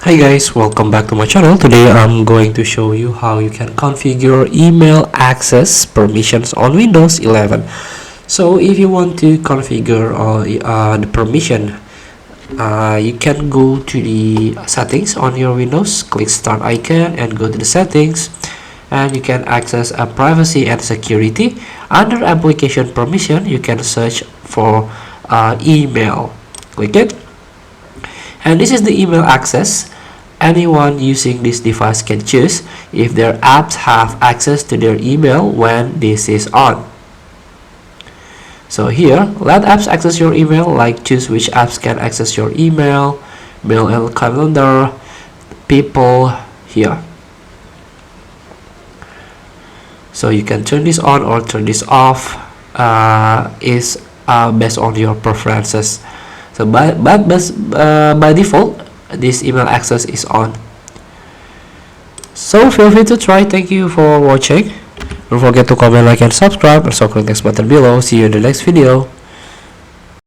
Hi guys, welcome back to my channel. Today I'm going to show you how you can configure email access permissions on Windows 11. So if you want to configure the permission, you can go to the settings on your Windows, click start icon and go to the settings, and you can access privacy and security. Under application permission, you can search for email. Click it, and this is the email access. Anyone using this device can choose if their apps have access to their email when this is on. So here, let apps access your email, like choose which apps can access your email, mail and calendar, people here. So you can turn this on or turn this off, is based on your preferences. So by default, this email access is on. So feel free to try. Thank you for watching. Don't forget to comment, like and subscribe, and so click the next button below. See you in the next video.